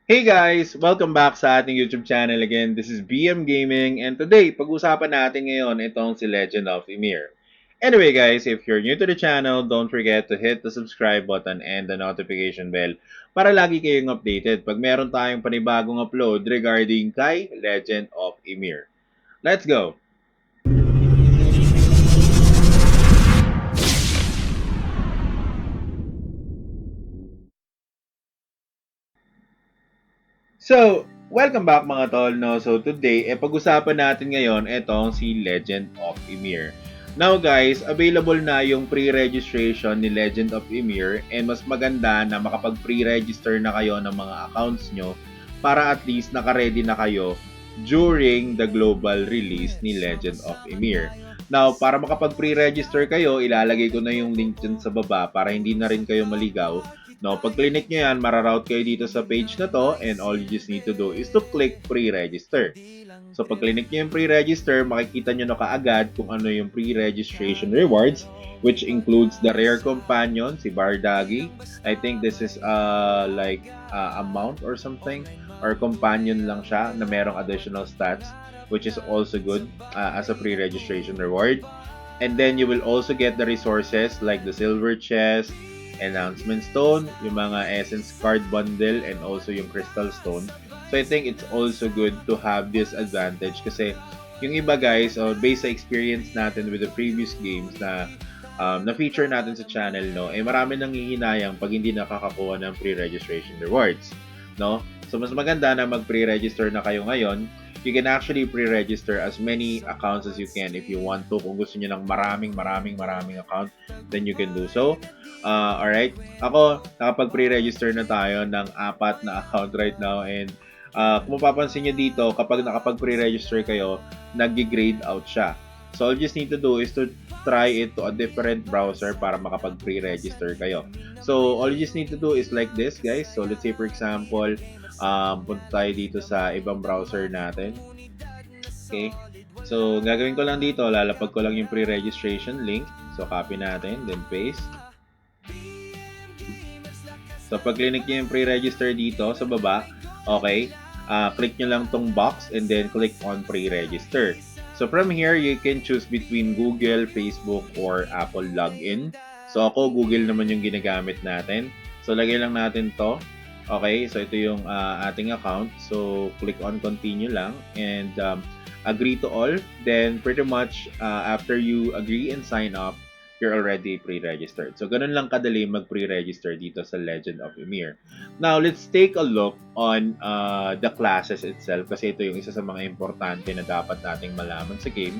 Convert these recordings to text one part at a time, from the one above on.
Hey guys! Welcome back sa ating YouTube channel again. This is BM Gaming and today, pag-usapan natin ngayon itong si Legend of Ymir. Anyway guys, if you're new to the channel, don't forget to hit the subscribe button and the notification bell para lagi kayong updated pag meron tayong panibagong upload regarding kay Legend of Ymir. Let's go! So, welcome back mga tol, no? So, today, pag-usapan natin ngayon itong si Legend of Ymir. Now guys, available na yung pre-registration ni Legend of Ymir and mas maganda na makapag-pre-register na kayo ng mga accounts nyo para at least naka-ready na kayo during the global release ni Legend of Ymir. Now, para makapag-pre-register kayo, ilalagay ko na yung link dyan sa baba para hindi na rin kayo maligaw. No, pag clinic nyo yan, mararoute kayo dito sa page na to and all you just need to do is to click pre-register. So pag clinic nyo yung pre-register, makikita nyo na kaagad kung ano yung pre-registration rewards, which includes the rare companion, si Bardagi. I think this is a mount or something, or companion lang siya na merong additional stats, which is also good as a pre-registration reward. And then you will also get the resources like the silver chest, announcement stone, yung mga essence card bundle, and also yung crystal stone. So I think it's also good to have this advantage kasi yung iba guys, based sa experience natin with the previous games na feature natin sa channel, no, marami nang hihinayang pag hindi nakakakuha ng pre-registration rewards, no? So mas maganda na mag-pre-register na kayo ngayon. You can actually pre-register as many accounts as you can if you want to. Kung gusto niyo ng maraming account, then you can do so. Alright, ako nakapag-pre-register na tayo ng 4 na account right now and kung mapapansin nyo dito, kapag nakapag-pre-register kayo, nag-grade out siya. So all you just need to do is to try it to a different browser para makapag-pre-register kayo. So all you just need to do is like this guys. So let's say for example, punta tayo dito sa ibang browser natin. Okay. So gagawin ko lang dito, lalapag ko lang yung pre-registration link. So copy natin, then paste. So, pag clinic nyo yung pre-register dito sa baba, okay, click nyo lang tong box and then click on pre-register. So, from here, you can choose between Google, Facebook, or Apple login. So, ako, Google naman yung ginagamit natin. So, lagay lang natin to. Okay, so ito yung ating account. So, click on continue lang and agree to all. Then, pretty much, after you agree and sign up, you're already pre-registered. So, ganun lang kadali mag-pre-register dito sa Legend of Ymir. Now, let's take a look on the classes itself kasi ito yung isa sa mga importante na dapat nating malaman sa game.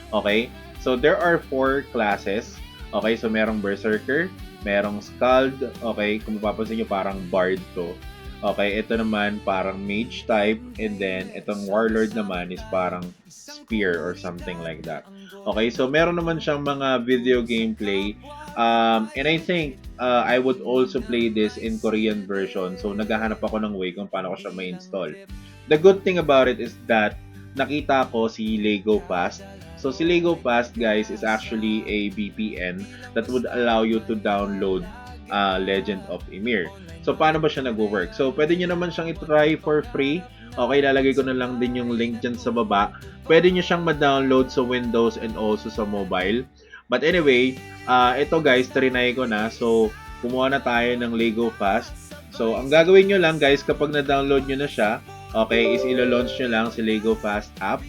Okay? So, there are 4 classes. Okay? So, merong Berserker, merong Skald. Okay? Kung mapapansin nyo, parang Bard to. Okay, ito naman parang mage type and then itong warlord naman is parang spear or something like that. Okay, so meron naman siyang mga video gameplay and I think I would also play this in Korean version. So naghahanap ako ng way kung paano ko siya ma-install. The good thing about it is that nakita ko si Lego Fast. So si Lego Fast guys is actually a VPN that would allow you to download Legend of Ymir. So, paano ba siya nag-work? So, pwede nyo naman siyang itry for free. Okay, lalagay ko na lang din yung link dyan sa baba. Pwede nyo siyang ma-download sa Windows and also sa mobile. But anyway, ito guys, trinay ko na. So, kumuha na tayo ng Lego Fast. So, ang gagawin nyo lang guys, kapag na-download nyo na siya, okay, is ilo-launch nyo lang si Lego Fast app.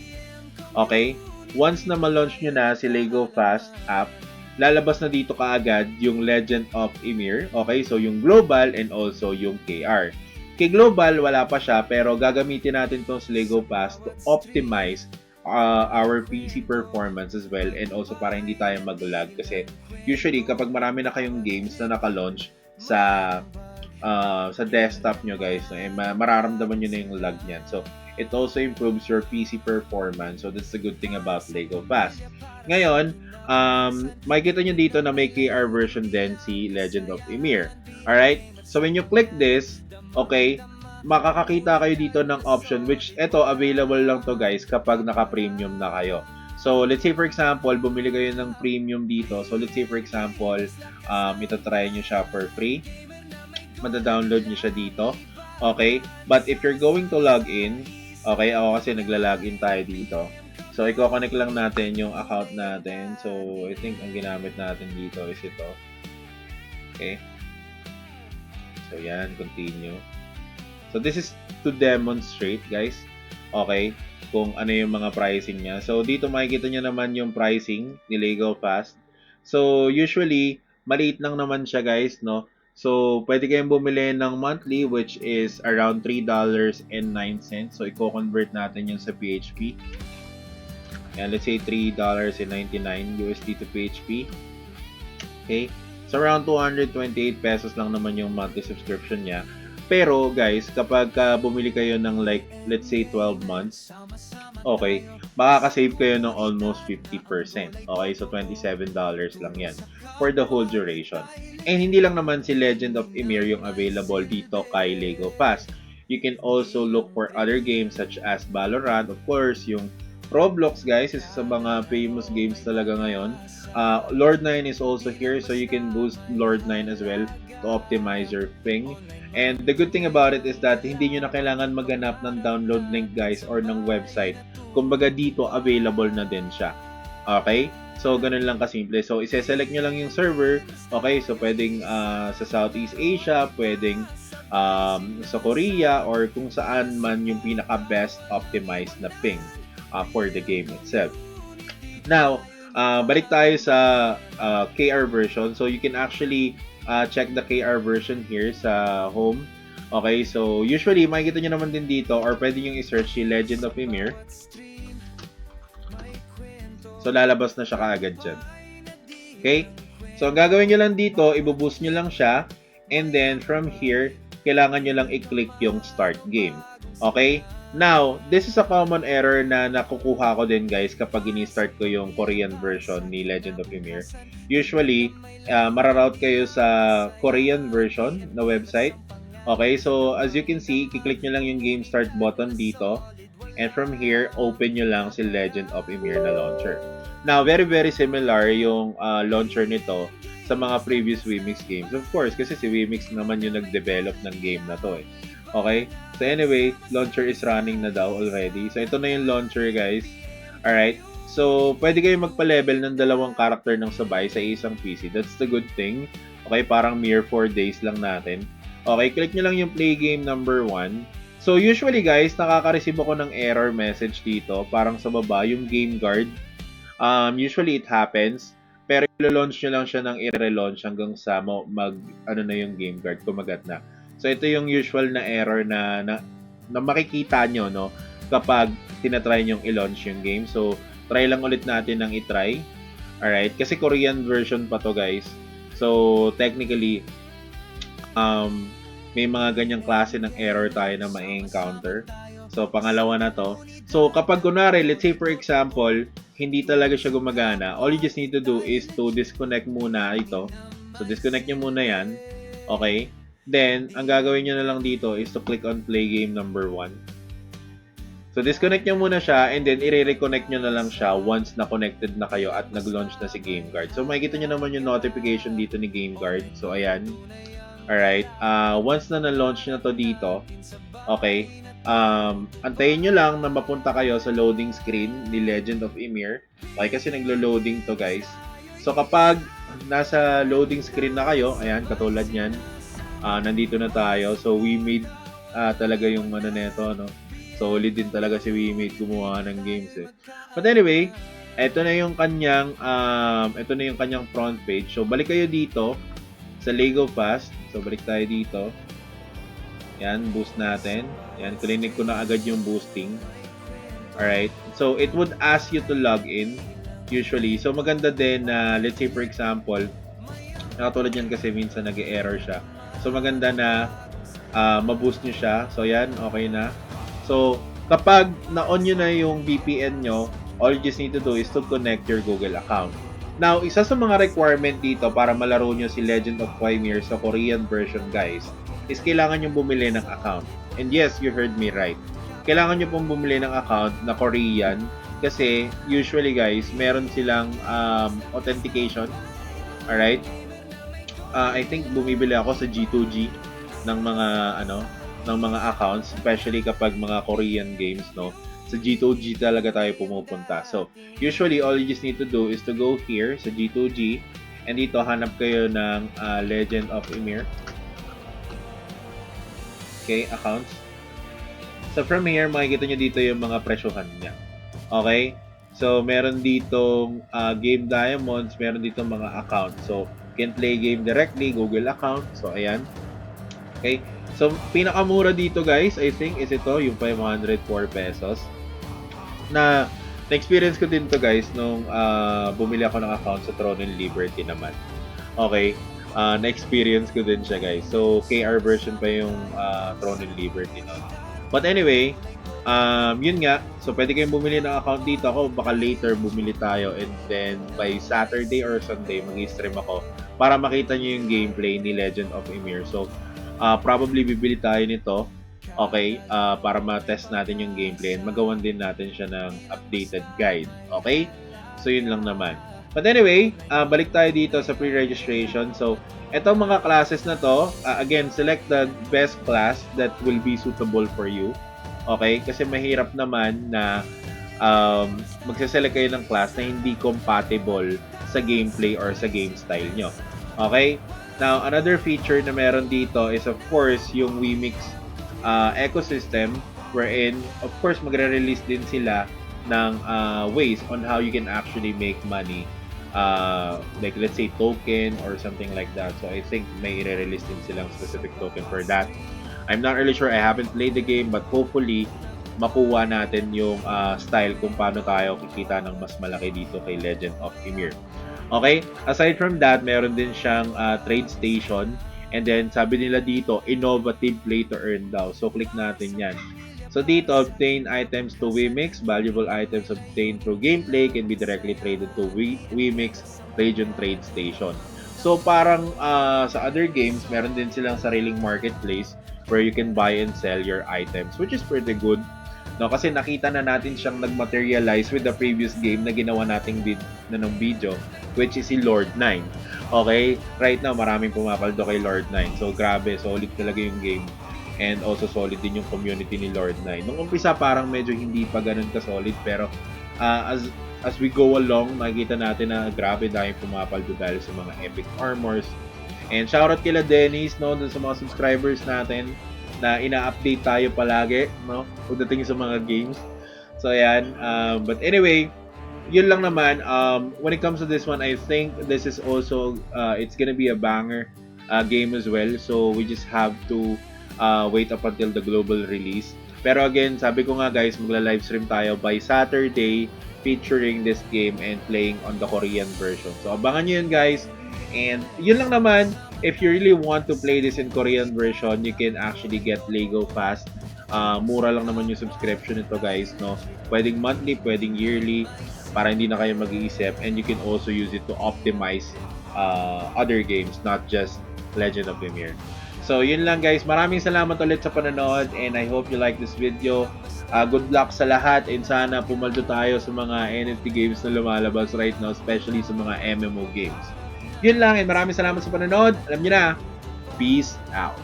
Okay? Once na ma-launch nyo na si Lego Fast app, lalabas na dito kaagad yung Legend of Ymir. Okay, so yung global and also yung KR. Kay global, wala pa siya pero gagamitin natin itong Lego Pass to optimize our PC performance as well and also para hindi tayo mag-lag kasi usually kapag marami na kayong games na naka-launch sa desktop nyo guys, mararamdaman nyo na yung lag niyan. So, it also improves your PC performance. So, that's the good thing about Lego Pass. Ngayon, makikita nyo dito na may KR version din si Legend of Ymir. Alright? So, when you click this, okay, makakakita kayo dito ng option which ito, available lang to guys kapag naka-premium na kayo. So, let's say for example, bumili kayo ng premium dito. So, let's say for example, ito try nyo siya for free. Mada-download nyo siya dito. Okay? But if you're going to log in, okay, ako kasi nagla-login tayo dito. So, i-connect lang natin yung account natin. So, I think ang ginamit natin dito is ito. Okay? So, yan. Continue. So, this is to demonstrate, guys. Okay? Kung ano yung mga pricing niya. So, dito makikita nyo naman yung pricing ni Lego Fast. So, usually, maliit lang naman siya, guys, no? So, pwede kayong bumili ng monthly, which is around $3.09. So, i-convert natin yun sa PHP. And let's say $3.99 USD to PHP. Okay? So, around 228 pesos lang naman yung monthly subscription niya. Pero, guys, kapag bumili kayo ng like, let's say 12 months, okay, makakasave kayo ng almost 50%. Okay, so $27 lang yan for the whole duration. And hindi lang naman si Legend of Emir yung available dito kay Lego Pass. You can also look for other games such as Valorant, of course, yung Roblox, guys, isa sa mga famous games talaga ngayon. Lord 9 is also here, so you can boost Lord 9 as well to optimize your ping. And the good thing about it is that hindi nyo na kailangan maghanap ng download link, guys, or ng website. Kumbaga dito, available na din siya. Okay? So, ganun lang kasimple. So, isa-select nyo lang yung server. Okay? So, pwedeng sa Southeast Asia, pwedeng sa Korea, or kung saan man yung pinaka-best optimized na ping for the game itself. Now, balik tayo sa KR version. So, you can actually check the KR version here sa home. Okay, so usually, makikita nyo naman din dito, or pwede nyo i-search si Legend of Emir. So, lalabas na siya kaagad dyan. Okay? So, ang gagawin nyo lang dito, ibuboost nyo lang siya. And then, from here, kailangan nyo lang i-click yung start game. Okay? Now, this is a common error na nakukuha ko din, guys, kapag ini-start ko yung Korean version ni Legend of Emir. Usually, mararoute kayo sa Korean version na website. Okay, so as you can see, kiklik nyo lang yung game start button dito. And from here, open nyo lang si Legend of Emir na launcher. Now, very very similar yung launcher nito sa mga previous Wimix games. Of course, kasi si Wimix naman yung nag-develop ng game na to eh. Okay? So anyway, launcher is running na daw already. So ito na yung launcher, guys. Alright? So, pwede kayo magpa-level ng dalawang character ng sabay sa isang PC. That's the good thing. Okay? Parang mere 4 days lang natin. Okay? Click nyo lang yung play game number 1. So, usually, guys, nakaka-receive ako ng error message dito. Parang sa baba, yung game guard. Usually, it happens. Pero, ilo-launch nyo lang siya ng i-relaunch hanggang sa ano na yung game guard, kumagat na. So, ito yung usual na error na makikita nyo, no, kapag tinatry nyong i-launch yung game. So, try lang ulit natin ng i-try. Alright? Kasi Korean version pa to, guys. So, technically, may mga ganyang klase ng error tayo na ma-encounter. So, pangalawa na to. So, kapag kunwari, let's say for example, hindi talaga siya gumagana, all you just need to do is to disconnect muna ito. So, disconnect nyo muna yan. Okay? Then, ang gagawin nyo na lang dito is to click on play game number 1. So, disconnect nyo muna siya and then i-reconnect nyo na lang siya once na connected na kayo at nag-launch na si GameGuard. So, makikita nyo naman yung notification dito ni GameGuard. So, ayan. Alright. Once na na-launch na to dito, okay, antayin nyo lang na mapunta kayo sa loading screen ni Legend of Emir. Okay, kasi naglo-loading to, guys. So, kapag nasa loading screen na kayo, ayan, katulad nyan, nandito na tayo. So, WeMade talaga yung ano neto, no? Solid din talaga si WeMade gumawa ng games eh. But anyway, ito na yung kanyang front page. So, balik kayo dito sa Lego Fast. So, balik tayo dito. Yan, boost natin. Yan, clinic ko na agad yung boosting. Alright. So, it would ask you to log in usually. So, maganda din na, let's say for example, nakatulad yan kasi minsan nag-error siya. So, maganda na ma-boost nyo siya. So, yan. Okay na. So, kapag na-on nyo na yung VPN nyo, all you just need to do is to connect your Google account. Now, isa sa mga requirement dito para malaro nyo si Legend of Emir sa Korean version, guys, is kailangan nyo bumili ng account. And yes, you heard me right. Kailangan nyo pong bumili ng account na Korean kasi usually, guys, meron silang authentication. Alright? I think bumibili ako sa G2G ng mga ng mga accounts, especially kapag mga Korean games, no? Sa G2G talaga tayo pumupunta. So, usually, all you just need to do is to go here sa G2G, and dito, hanap kayo ng Legend of Ymir. Okay, accounts. So, from here, makikita nyo dito yung mga presyohan niya. Okay? So, meron ditong Game Diamonds, meron ditong mga accounts. So, you can play game directly, Google account. So, ayan. Okay? So, pinakamura dito guys, I think, is ito, yung 504 pesos. Na-experience ko din to guys nung bumili ako ng account sa Throne and Liberty naman. Okay? Na-experience ko din siya guys. So, KR version pa yung Throne and Liberty no? But anyway, yun nga. So, pwede kayong bumili ng account dito. Ako, baka later bumili tayo and then by Saturday or Sunday, mag-stream ako para makita nyo yung gameplay ni Legend of Ymir. So, probably bibili tayo nito. Okay? Para ma-test natin yung gameplay and magawan din natin siya ng updated guide. Okay? So, yun lang naman. But anyway, balik tayo dito sa pre-registration. So, etong mga classes na to, again, select the best class that will be suitable for you. Okay? Kasi mahirap naman na magsaselect kayo ng class na hindi compatible sa gameplay or sa game style nyo. Okay? Now, another feature na meron dito is of course yung Wimix ecosystem wherein of course magre-release din sila ng ways on how you can actually make money. Like let's say token or something like that. So I think may i-release din silang specific token for that. I'm not really sure. I haven't played the game but hopefully makuha natin yung style kung paano tayo kikita ng mas malaki dito kay Legend of Ymir. Okay? Aside from that, meron din siyang trade station. And then, sabi nila dito, innovative play to earn daw. So, click natin yan. So, dito, obtain items to Wimix. Valuable items obtained through gameplay can be directly traded to Wimix Region Trade Station. So, parang sa other games, meron din silang sariling marketplace where you can buy and sell your items, which is pretty good. No, kasi nakita na natin siyang nag-materialize with the previous game na ginawa nating video, which is si Lord 9. Okay? Right now, maraming pumapaldo kay Lord 9. So, grabe, solid talaga yung game. And also, solid din yung community ni Lord 9. Nung umpisa, parang medyo hindi pa ganun ka-solid. Pero, as we go along, makikita natin na grabe dahil pumapaldo dahil sa mga epic armors. And shoutout kila Dennis, no, dun sa mga subscribers natin na ina-update tayo palagi, no, pagdating sa mga games. So, ayan. But anyway, yun lang naman. When it comes to this one, I think this is also, it's gonna be a banger game as well. So, we just have to wait up until the global release. Pero again, sabi ko nga guys, magla-livestream tayo by Saturday featuring this game and playing on the Korean version. So, abangan nyo yun guys. And yun lang naman, if you really want to play this in Korean version, you can actually get Lego Fast. Mura lang naman yung subscription nito guys, no? Pwedeng monthly, pwedeng yearly, para hindi na kayo mag-iisip. And you can also use it to optimize other games, not just Legend of Ymir. So, yun lang guys. Maraming salamat ulit sa panonood and I hope you like this video. Good luck sa lahat and sana pumaldo tayo sa mga NFT games na lumalabas right now, especially sa mga MMO games. Yun lang and maraming salamat sa panonood. Alam niyo na, peace out.